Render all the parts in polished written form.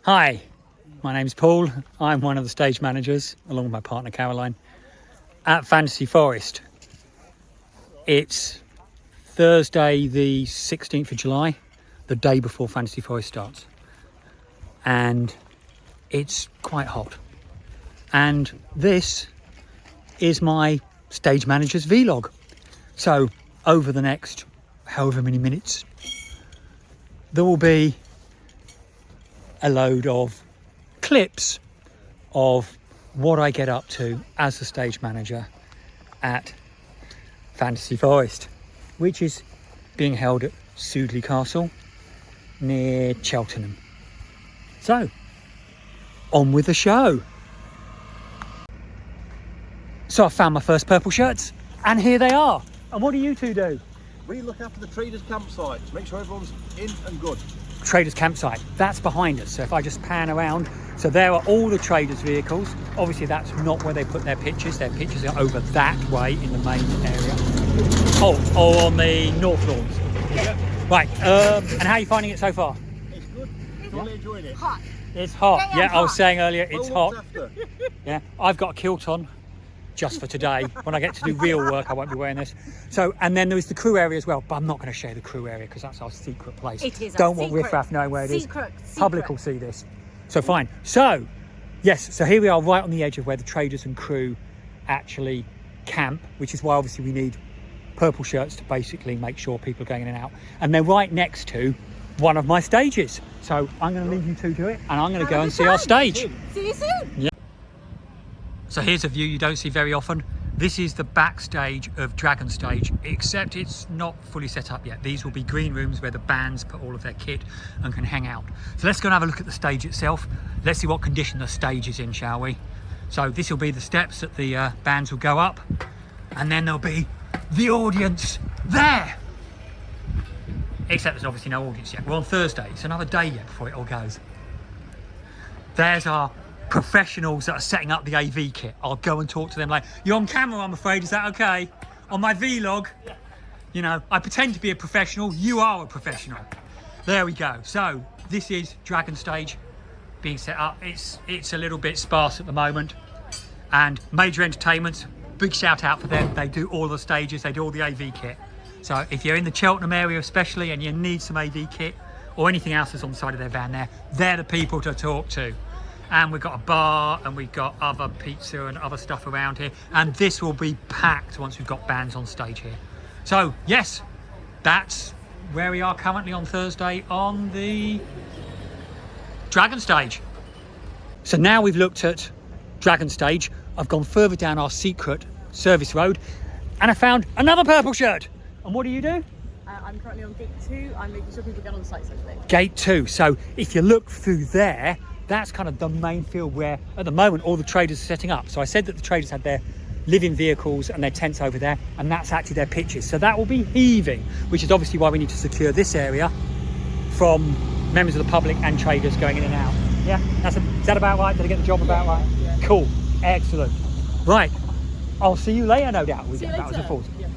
Hi, my name's Paul. I'm one of the stage managers, along with my partner Caroline, at Fantasy Forest. It's Thursday the 16th of July, the day before Fantasy Forest starts. And it's quite hot. And this is my stage manager's vlog. So over the next however many minutes, there will be a load of clips of what I get up to as the stage manager at Fantasy Forest, which is being held at Sudeley Castle near Cheltenham. So, on with the show. So I found my first purple shirts, and here they are. And what do you two do? We look after the traders' campsite to make sure everyone's in and good. Traders campsite, that's behind us. So if I just pan around, so there are all the traders vehicles. Obviously that's not where they put their pitches are over that way in the main area. Oh, on the north lawns. Yeah. Right, and how are you finding it so far? It's good. Totally enjoying it. Hot. It's hot. Yeah, I was saying earlier it's Well hot. looked after. Yeah, I've got a kilt on just for today. When I get to do real work, I won't be wearing this. So, and then there is the crew area as well, but I'm not going to share the crew area because that's our secret place. It is. Don't want riffraff knowing where it is. Secret. Public will see this. So fine. So, yes, so here we are right on the edge of where the traders and crew actually camp, which is why obviously we need purple shirts to basically make sure people are going in and out. And they're right next to one of my stages. So I'm going to leave you two to it, and I'm going to go and see our stage. See you soon. Yeah. So here's a view you don't see very often. This is the backstage of Dragon Stage, except it's not fully set up yet. These will be green rooms where the bands put all of their kit and can hang out. So let's go and have a look at the stage itself. Let's see what condition the stage is in, shall we? So this will be the steps that the bands will go up, and then there'll be the audience there. Except there's obviously no audience yet. We're on Thursday. It's another day yet before it all goes. There's our professionals that are setting up the AV kit. I'll go and talk to them later. You're on camera, I'm afraid. Is that okay? On my vlog, you know, I pretend to be a professional. You are a professional. There we go. So this is Dragon Stage being set up. It's a little bit sparse at the moment. And Major Entertainment, big shout out for them. They do all the stages. They do all the AV kit. So if you're in the Cheltenham area especially and you need some AV kit or anything else that's on the side of their van there, they're the people to talk to. And we've got a bar and we've got other pizza and other stuff around here. And this will be packed once we've got bands on stage here. So yes, that's where we are currently on Thursday on the Dragon Stage. So now we've looked at Dragon Stage, I've gone further down our secret service road and I found another purple shirt. And what do you do? I'm currently on gate 2. I'm making sure people get on site safely. Gate 2. So if you look through there, that's kind of the main field where at the moment all the traders are setting up. So I said that the traders had their living vehicles and their tents over there, and that's actually their pitches. So that will be heaving, which is obviously why we need to secure this area from members of the public and traders going in and out. Yeah, is that about right? Did I get the job about right? Yeah. Cool, excellent. Right, I'll see you later, no doubt. See you later. That was a force. Yeah.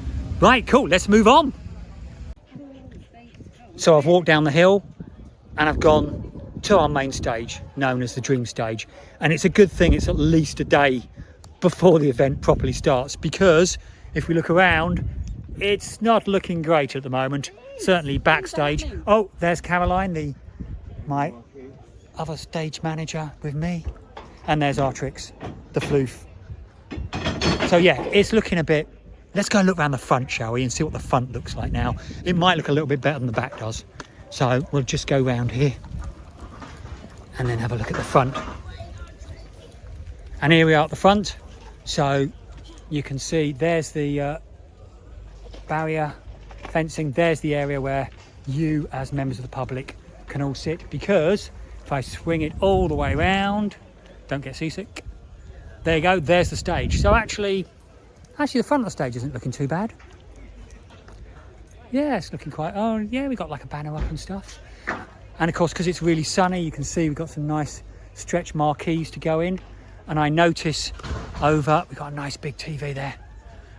Right, cool, let's move on. So I've walked down the hill and I've gone to our main stage, known as the Dream Stage. And it's a good thing it's at least a day before the event properly starts, because if we look around, it's not looking great at the moment. Certainly backstage. Oh, there's Caroline, my other stage manager with me. And there's Artrix, the floof. So yeah, it's looking a bit... Let's go and look around the front, shall we, and see what the front looks like now. It might look a little bit better than the back does. So we'll just go round here and then have a look at the front. And here we are at the front. So you can see there's the barrier fencing. There's the area where you as members of the public can all sit, because if I swing it all the way around, don't get seasick. There you go, there's the stage. So actually the front of the stage isn't looking too bad. Yeah, it's looking quite, oh yeah, we got like a banner up and stuff. And of course, because it's really sunny, you can see we've got some nice stretch marquees to go in. And I notice over, we've got a nice big TV there.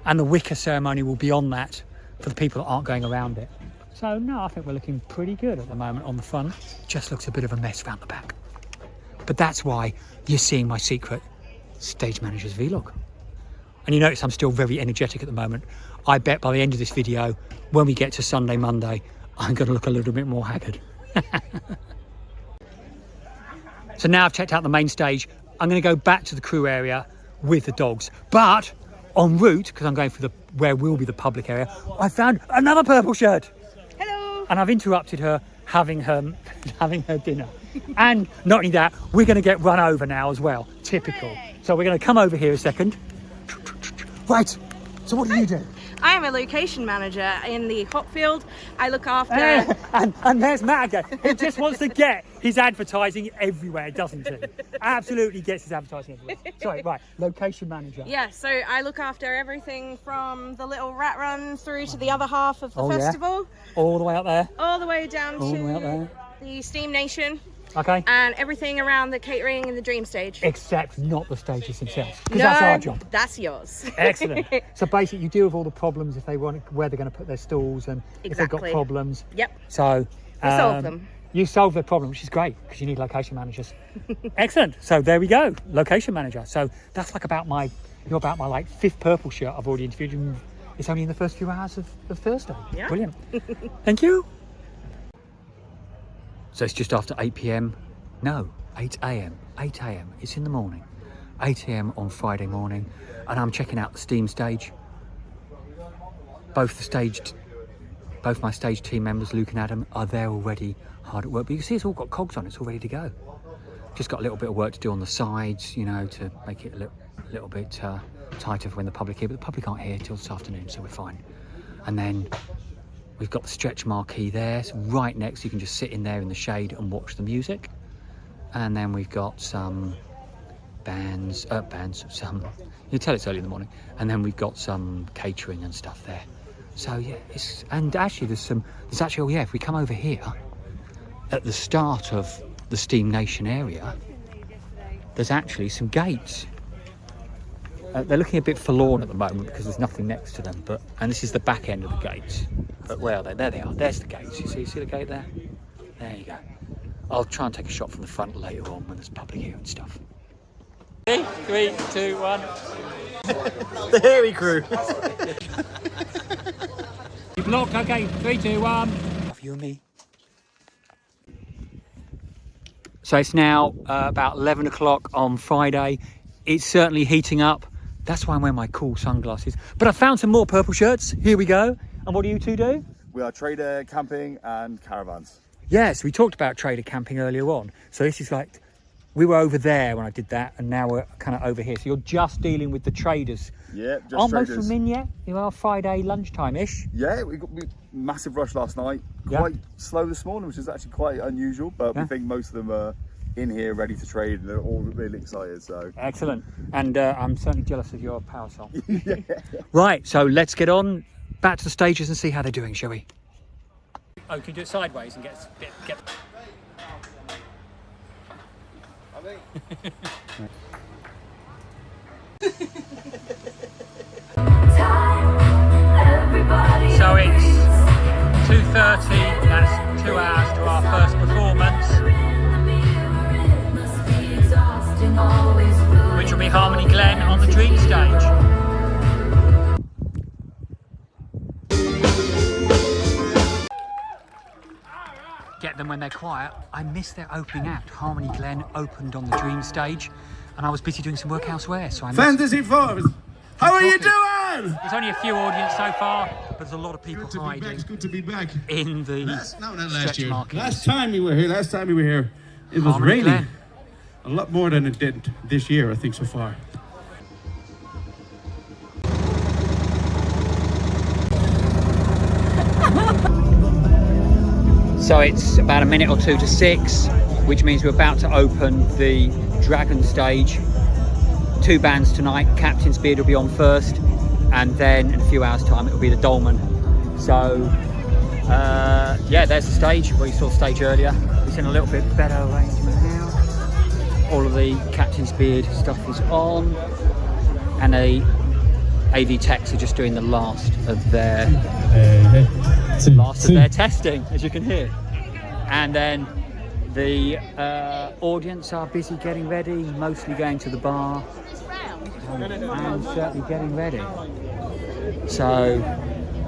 And the wicker ceremony will be on that for the people that aren't going around it. So no, I think we're looking pretty good at the moment on the front. Just looks a bit of a mess around the back. But that's why you're seeing my secret stage manager's vlog. And you notice I'm still very energetic at the moment. I bet by the end of this video, when we get to Sunday, Monday, I'm going to look a little bit more haggard. So now I've checked out the main stage, I'm going to go back to the crew area with the dogs. But en route, because I'm going through where will be the public area, I found another purple shirt. Hello. And I've interrupted her having her dinner. And not only that, we're going to get run over now as well. Typical. So we're going to come over here a second. Right. So what do you do? I am a location manager in the hop field. I look after... And there's Matt again. He just wants to get his advertising everywhere, doesn't he? Absolutely gets his advertising everywhere. Sorry, right. Location manager. Yeah, so I look after everything from the little rat run through to the other half of the festival. Yeah. All the way up there? All the way down all to the way up there. the Steam Nation. Okay. And everything around the catering and the dream stage. Except not the stages themselves. Because No, that's our job. That's yours. Excellent. So basically you deal with all the problems if they want, where they're going to put their stalls and if they've got problems. Yep. So We solve them. You solve their problem, which is great because you need location managers. Excellent. So there we go. Location manager. So that's like you're about my like 5th purple shirt I've already interviewed, and it's only in the first few hours of Thursday. Yeah. Brilliant. Thank you. So it's just after 8 p.m. No, 8 a.m. 8 a.m. It's in the morning. 8 a.m. on Friday morning, and I'm checking out the Steam stage. Both my stage team members, Luke and Adam, are there already hard at work. But you can see it's all got cogs on, it's all ready to go. Just got a little bit of work to do on the sides, you know, to make it a little bit tighter for when the public here, but the public aren't here till this afternoon, so we're fine. And then we've got the stretch marquee there, so right next, you can just sit in there in the shade and watch the music. And then we've got some you tell it's early in the morning. And then we've got some catering and stuff there. So yeah, if we come over here, at the start of the Steam Nation area, there's actually some gates. They're looking a bit forlorn at the moment because there's nothing next to them, and this is the back end of the gates. But where are they? There they are. There's the gates. You see the gate there? There you go. I'll try and take a shot from the front later on when there's public here and stuff. 3, 2, 1. The hairy crew. You blocked. Okay, 3, 2, 1. Off you and me. So it's now about 11 o'clock on Friday. It's certainly heating up. That's why I'm wearing my cool sunglasses. But I found some more purple shirts. Here we go. And what do you two do? We are trader camping and caravans. Yes, we talked about trader camping earlier on. So this is like, we were over there when I did that, and now we're kind of over here. So you're just dealing with the traders. Yeah, just Aren't traders. most of them in yet? You are Friday lunchtime-ish. Yeah, we massive rush last night. Quite slow this morning, which is actually quite unusual. But we think most of them are in here ready to trade, and they're all really excited. So excellent. And I'm certainly jealous of your parasol. Yeah. Right, so let's get on back to the stages and see how they're doing, shall we? Oh, can you do it sideways and get... So it's 2:30, that's 2 hours to our first performance, which will be Harmony Glen on the Dream stage. Get them when they're quiet. I missed their opening act. Harmony Glen opened on the Dream stage, and I was busy doing some work elsewhere, so I missed. Fantasy Forest, how are you doing? There's only a few audience so far, but there's a lot of people hiding. It's good to be back. In the Not last stretch year. markings. Last time we were here, it was Harmony raining. Glen. A lot more than it did this year, I think, so far. So it's about a minute or two to 6, which means we're about to open the Dragon stage. 2 bands tonight. Captain's Beard will be on first, and then in a few hours' time it will be the Dolman. So yeah, there's the stage. Well, you saw the stage earlier. It's in a little bit better arrangement now. All of the Captain's Beard stuff is on, and AV Techs are just doing the last of their testing, as you can hear. And then The audience are busy getting ready, mostly going to the bar and certainly getting ready. So,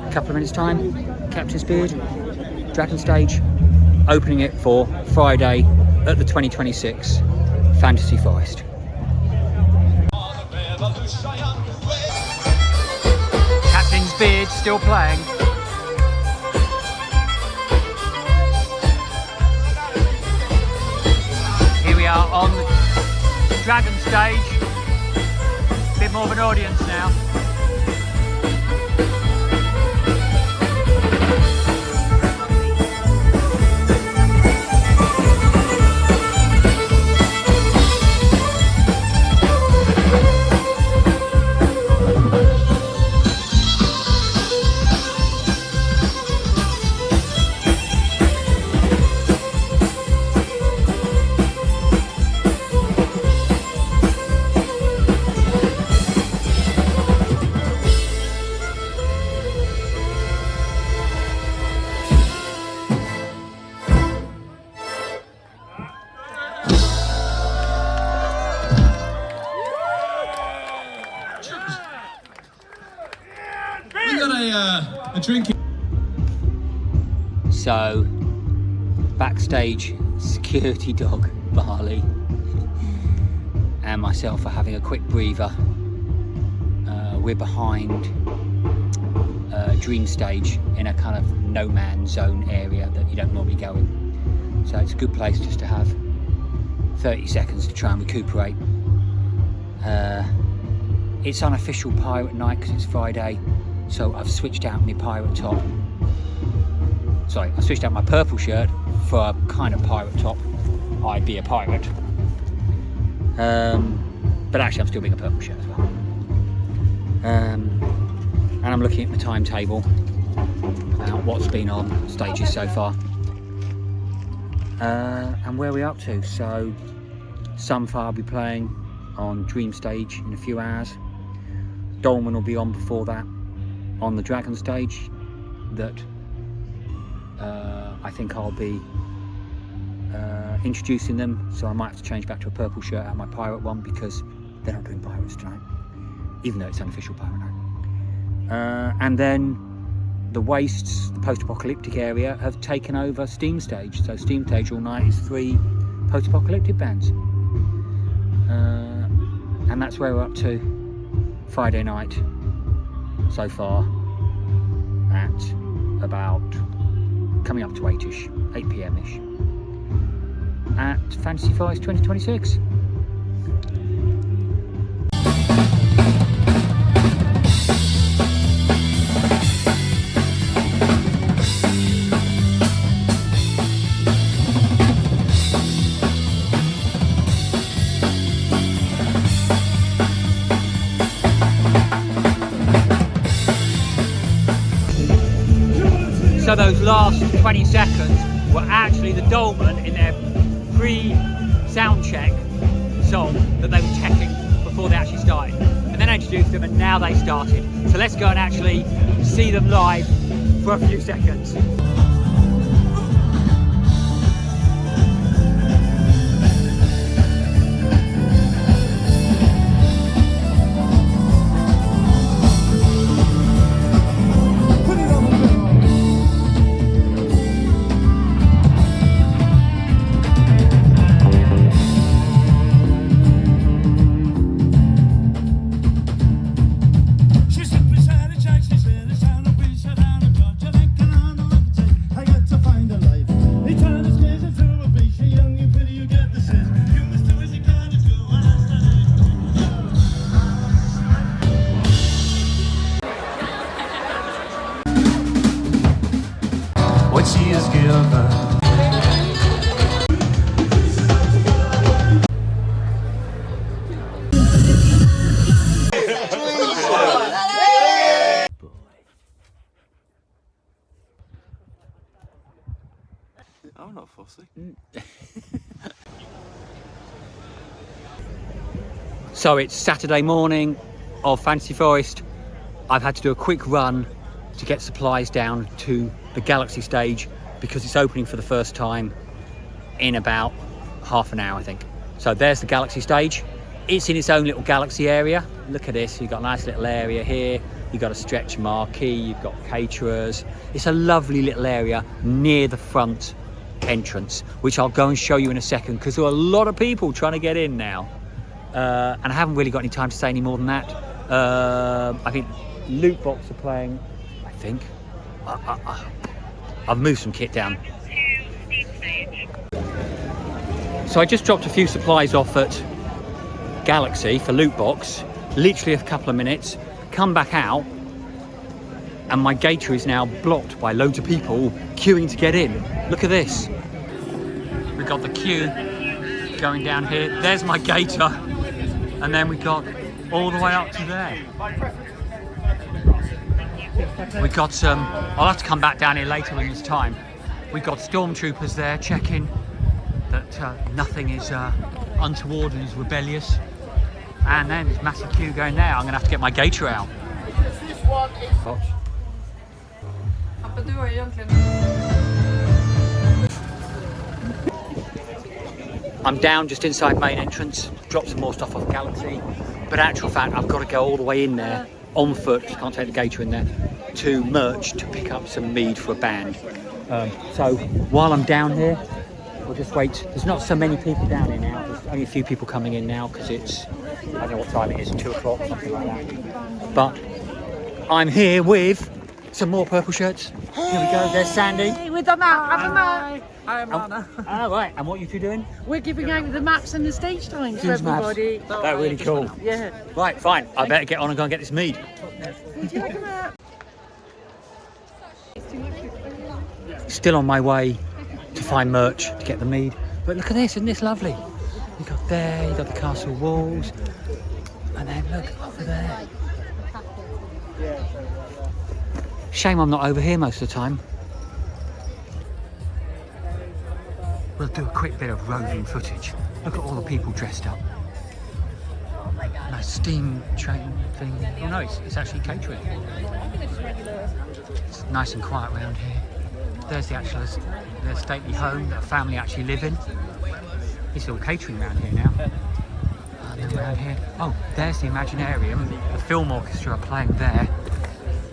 a couple of minutes time, Captain's Beard, Dragon Stage, opening it for Friday at the 2026 Fantasy Forest. Captain's Beard still playing. Here we are on the Dragon Stage. A bit more of an audience now. A drink. So, backstage, security dog Barley and myself are having a quick breather. We're behind Dream Stage in a kind of no man's zone area that you don't normally go in. So it's a good place just to have 30 seconds to try and recuperate. It's unofficial pirate night because it's Friday. So I've switched out my pirate top. Sorry, I switched out my purple shirt for a kind of pirate top. I'd be a pirate. But actually I'm still being a purple shirt as well. And I'm looking at the timetable about what's been on stages so far. And where we're up to. So Sunfire will be playing on Dream Stage in a few hours. Dolman will be on before that on the Dragon Stage that I think I'll be introducing them, so I might have to change back to a purple shirt out of my pirate one because they're not doing pirates tonight, even though it's unofficial pirate night. And then the Wastes, the post-apocalyptic area, have taken over Steam Stage. So Steam Stage all night is 3 post-apocalyptic bands. And that's where we're up to Friday night so far at about coming up to 8ish, 8 p.m.ish at Fantasy Forest 2026. So those last 20 seconds were actually the Dolman in their pre-sound check song that they were checking before they actually started. And then I introduced them and now they started. So let's go and actually see them live for a few seconds. What she is given. I'm not fussy. So it's Saturday morning of Fantasy Forest. I've had to do a quick run to get supplies down to the Galaxy stage because it's opening for the first time in about half an hour, I think. So there's the Galaxy stage. It's in its own little Galaxy area. Look at this, you've got a nice little area here. You've got a stretch marquee, you've got caterers. It's a lovely little area near the front entrance, which I'll go and show you in a second, because there are a lot of people trying to get in now. And I haven't really got any time to say any more than that. I think Loot Box are playing, I think. I've moved some kit down. So I just dropped a few supplies off at Galaxy for Loot Box, literally a couple of minutes, come back out, and my gator is now blocked by loads of people queuing to get in. Look at this. We've got the queue going down here. There's my gator, and then we got all the way up to there. We got some, I'll have to come back down here later when it's time. We've got stormtroopers there checking that nothing is untoward and is rebellious. And then there's a massive queue going there. I'm gonna have to get my gator out. Oh. I'm down just inside main entrance, dropped some more stuff off Galaxy, but actual fact I've got to go all the way in there on foot, because I can't take the gator in there, to merch to pick up some mead for a band. So while I'm down here, we'll just wait. There's not so many people down here now. There's only a few people coming in now because it's, I don't know what time it is, 2 o'clock, something like that. But I'm here with some more purple shirts. Here we go, there's Sandy. Hey, with the map, have a map. Hi, Amanda. Oh, right, and what are you two doing? We're giving out the maps and the stage times for Who's maps? everybody. They're really cool. Yeah. Right, fine, I better get on and go and get this mead. Would you like a map? Still on my way to find merch to get the mead. But look at this, isn't this lovely? You got there, you got the castle walls, and then look over there. Shame I'm not over here most of the time. We'll do a quick bit of roving footage. Look at all the people dressed up. Nice steam train thing. Oh no, it's actually catering. It's nice and quiet around here. There's the actual, their stately home that a family actually live in. It's all catering around here now. And then around here, oh, there's the Imaginarium. The film orchestra are playing there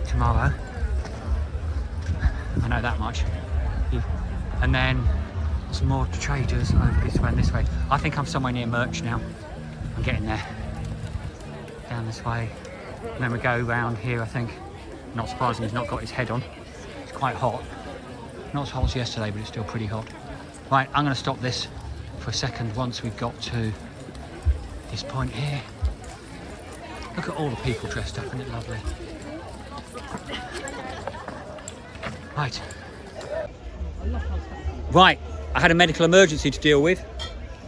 tomorrow. I know that much. And then some more traders over this way and this way. I think I'm somewhere near merch now. I'm getting there. Down this way. And then we go round here, I think. Not surprising he's not got his head on. It's quite hot. Not as hot as yesterday, but it's still pretty hot. Right, I'm going to stop this for a second once we've got to this point here. Look at all the people dressed up, isn't it lovely? Right. Right, I had a medical emergency to deal with,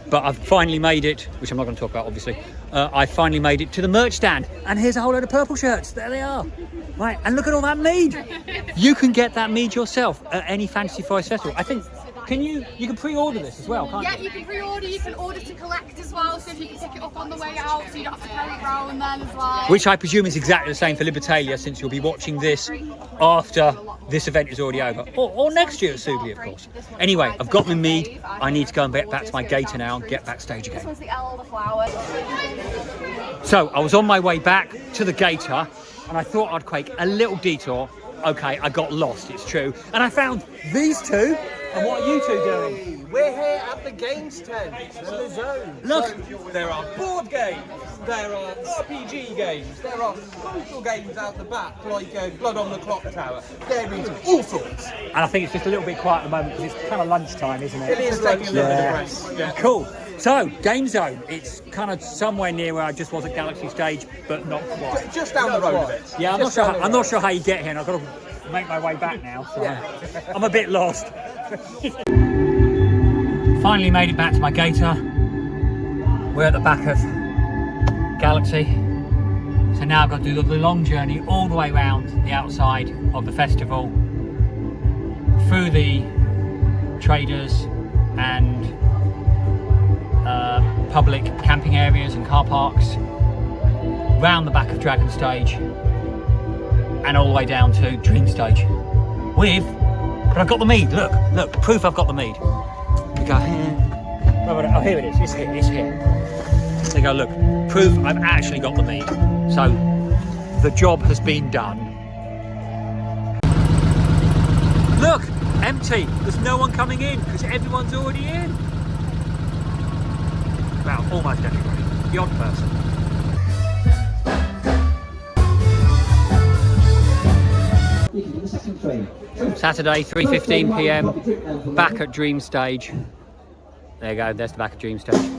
but I've finally made it, which I'm not going to talk about obviously. I finally made it to the merch stand, and here's a whole load of purple shirts. There they are. Right, and look at all that mead. You can get that mead yourself at any Fantasy Forest Festival. I think, you can pre-order this as well, can't you? Yeah, you can pre-order, you can order to collect as well, so if you can pick it up on the way out, so you don't have to carry it around then as well. Which I presume is exactly the same for Libertalia, since you'll be watching this after this event is already over. Or next year at Sudeley, of course. Anyway, I've got my mead. I need to go and get back to my gator now and get backstage again. This one's the L, the flower. So I was on my way back to the gator, and I thought I'd quake a little detour. Okay, I got lost, it's true. And I found these two. And what are you two doing? We're here at the games tent in the zone. Look. So there are board games, there are RPG games, there are social games out the back, like Blood on the Clock Tower. There is all sorts. And I think it's just a little bit quiet at the moment because it's kind of lunchtime, isn't it? It is like a little bit of rest. Yeah. Cool. So, Game Zone. It's kind of somewhere near where I just was at Galaxy Stage, but not quite. Just down the road a bit. Yeah, I'm not sure how you get here, and I've got to make my way back now. So I'm a bit lost. Finally made it back to my gator. We're at the back of Galaxy. So now I've got to do the long journey all the way around the outside of the festival, through the traders and public camping areas and car parks, round the back of Dragon Stage, and all the way down to Dream Stage. But I've got the mead, look, proof I've got the mead. We go here, Oh, here it is. It's here. It's here. There you go. Look, proof I've actually got the mead. So the job has been done. Look, empty. There's no one coming in because everyone's already in. Well, almost everybody. The odd person. Saturday, 3:15 p.m. Back at Dream Stage. There you go. There's the back at Dream Stage.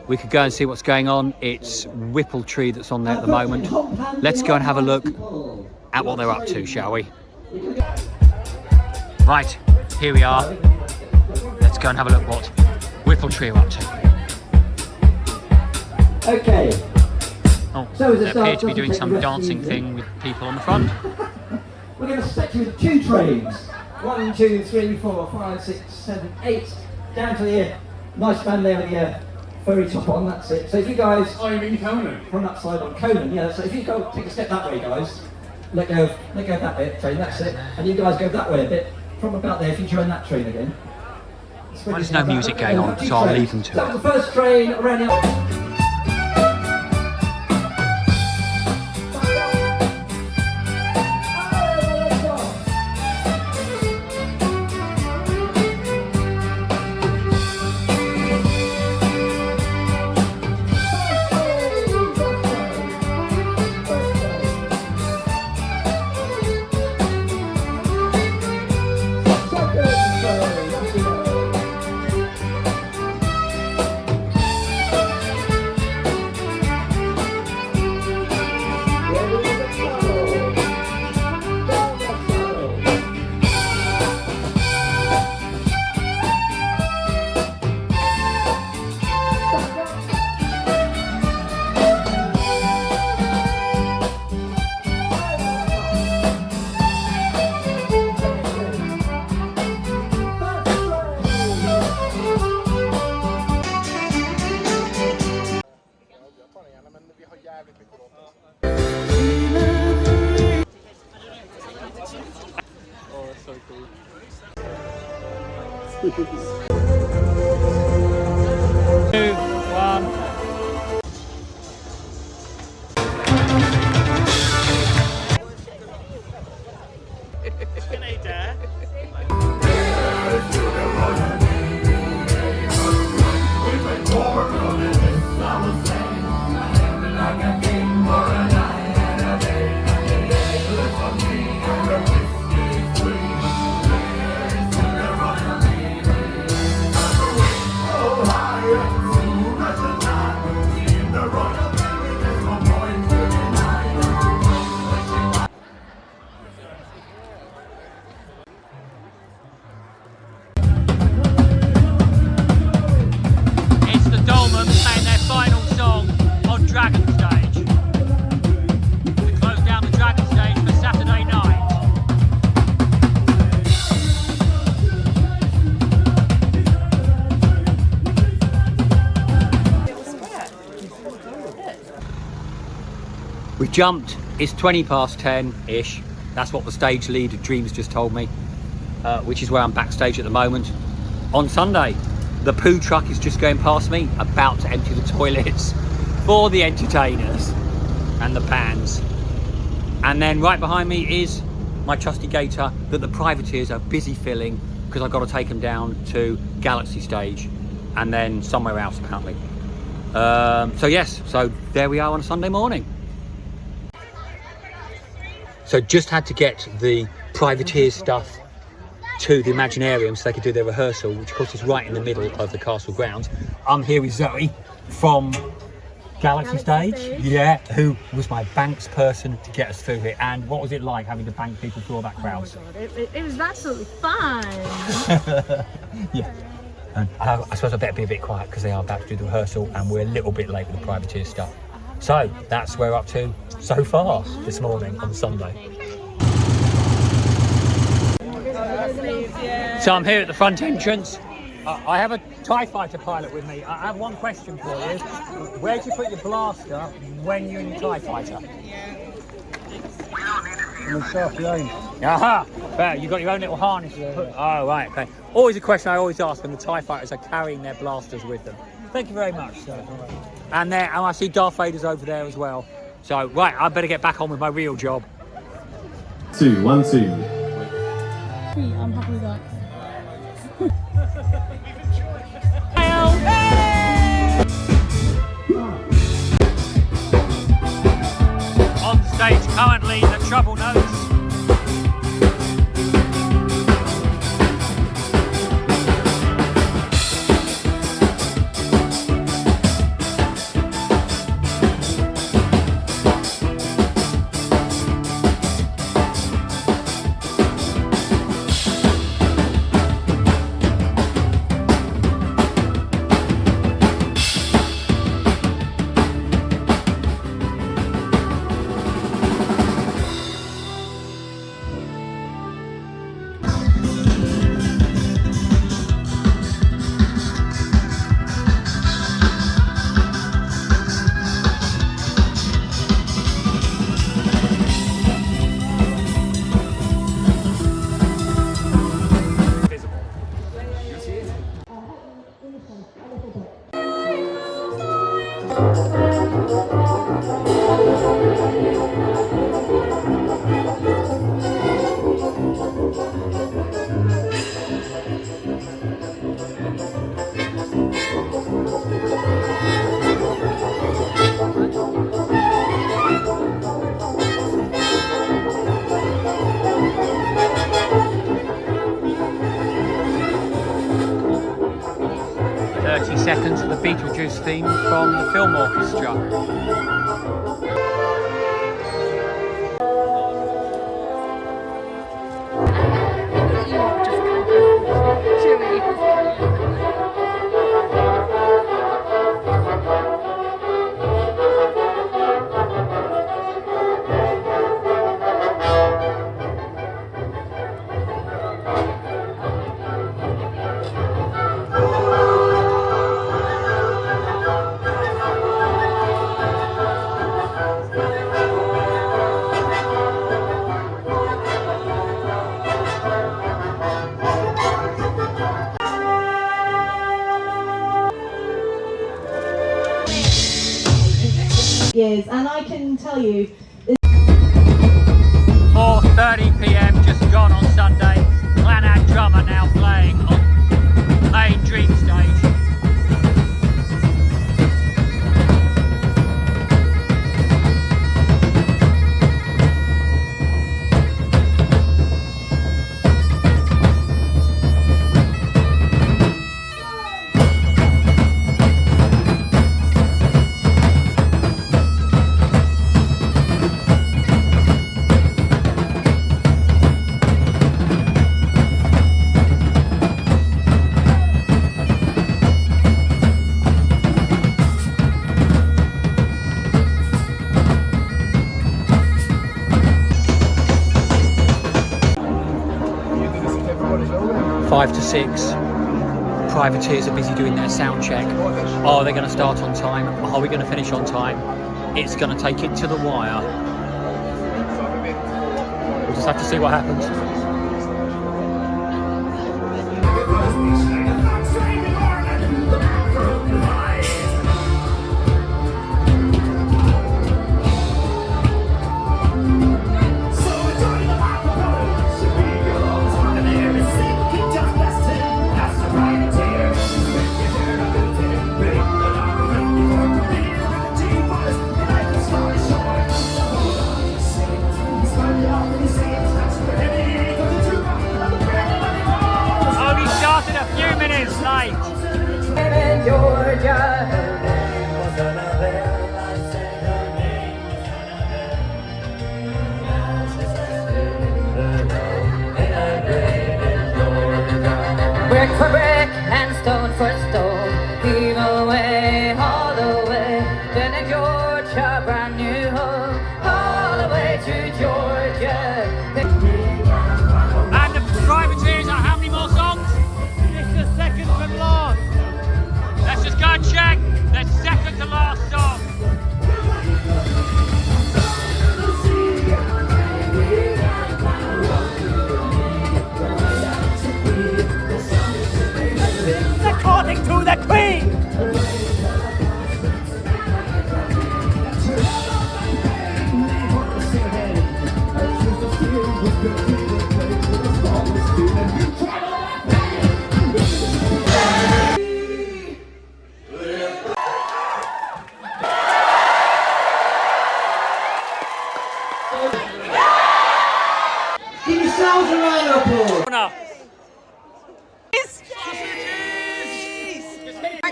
We could go and see what's going on. It's Whipple Tree that's on there at the moment. Let's go and have a look at what they're up to, shall we? Right, here we are. Let's go and have a look what Whipple Tree are up to. Okay. Oh, they appear to be doing some dancing thing with people on the front. We're going to set you with 2 trains. 1, 2, 3, 4, 5, 6, 7, 8. Down to the nice man there with the furry top on, that's it. So if you guys... Oh, you mean Conan? From that side on Conan, yeah. So if you go take a step that way, guys. Let go of that bit, train, that's it. And you guys go that way a bit. From about there, if you join that train again. Well, there's no music going on, so I'll leave them to it. That was the first train around the... We jumped, it's 20 past 10-ish. That's what the stage lead of Dreams just told me, which is where I'm backstage at the moment. On Sunday, the poo truck is just going past me, about to empty the toilets for the entertainers and the pans. And then right behind me is my trusty gator that the privateers are busy filling because I've got to take them down to Galaxy Stage and then somewhere else apparently. So yes, so there we are on a Sunday morning. So just had to get the privateer stuff to the Imaginarium so they could do their rehearsal, which of course is right in the middle of the castle grounds. I'm here with Zoe from Galaxy Stage, yeah, who was my banks person to get us through here. And what was it like having to bank people through all that crowd? Oh my God, it was absolutely fine. Yeah. And I suppose I better be a bit quiet because they are about to do the rehearsal and we're a little bit late with the privateer stuff. So that's where we're up to so far this morning on Sunday. So I'm here at the front entrance. I have a TIE Fighter pilot with me. I have one question for you. Where do you put your blaster when you're in your TIE Fighter? In the shaft behind. Aha! Fair, you got your own little harness. Yeah. Oh, right, okay. Always a question I always ask when the TIE fighters are carrying their blasters with them. Thank you very much. And I see Darth Vader's over there as well. So, right, I better get back on with my real job. 2, 1, 2. I'm happy with that. On stage currently, the Trouble Notes. Seconds of the Beetlejuice theme from the film orchestra. Years, and I can tell you 4:30 p.m. just gone on Sunday. Clannad drummer now playing on main Dream Stage. Five to 6. Privateers are busy doing their sound check. Are they going to start on time? Are we going to finish on time? It's going to take it to the wire. We'll just have to see what happens. Brick for brick and stone for stone, heave away all the way. Then in Georgia, brand new home, all the way to Georgia. And the privateers are how many more songs? It's the second from last. Let's just go and check. The second to last song.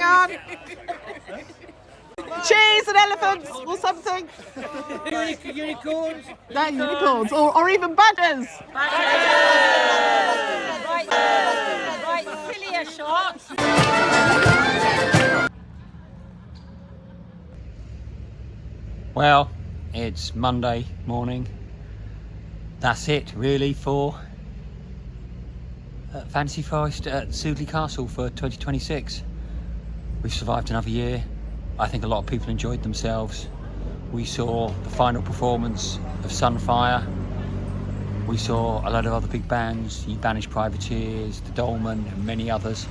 on. Cheese and elephants or something. Unicorns. No, unicorns or even badgers. Right, silly a shot. Well, it's Monday morning. That's it really for Fantasy Forest at Sudeley Castle for 2026. We've survived another year. I think a lot of people enjoyed themselves. We saw the final performance of Sunfire. We saw a load of other big bands, You Banished Privateers, The Dolmen and many others.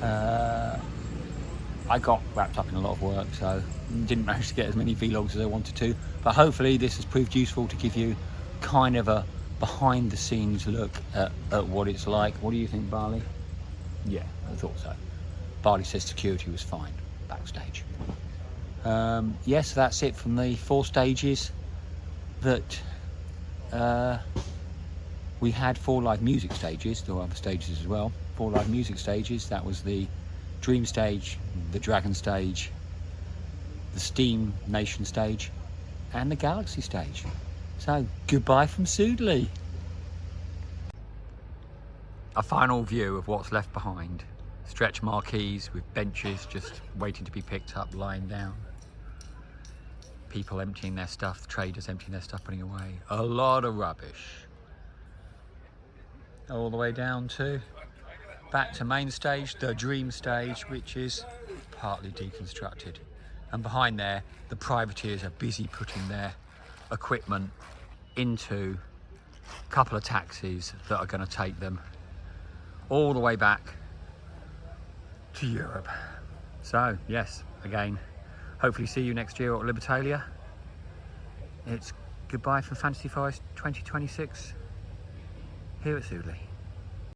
I got wrapped up in a lot of work, so didn't manage to get as many vlogs as I wanted to, but hopefully this has proved useful to give you kind of a behind the scenes look at what it's like. What do you think, Barley? Yeah, I thought so. Barley says security was fine backstage. Yes, that's it from the 4 stages that we had. 4 live music stages. There were other stages as well. 4 live music stages. That was the Dream stage, the Dragon stage, the Steam Nation stage and the Galaxy stage. So goodbye from Sudeley. A final view of what's left behind. Stretch marquees with benches just waiting to be picked up, lying down. People emptying their stuff, traders emptying their stuff, putting away. A lot of rubbish. All the way down to back to main stage, the Dream stage, which is partly deconstructed. And behind there, the privateers are busy putting their equipment into a couple of taxis that are going to take them all the way back to Europe. So, yes, again, hopefully see you next year at Libertalia. It's goodbye from Fantasy Forest 2026 here at Sudeley.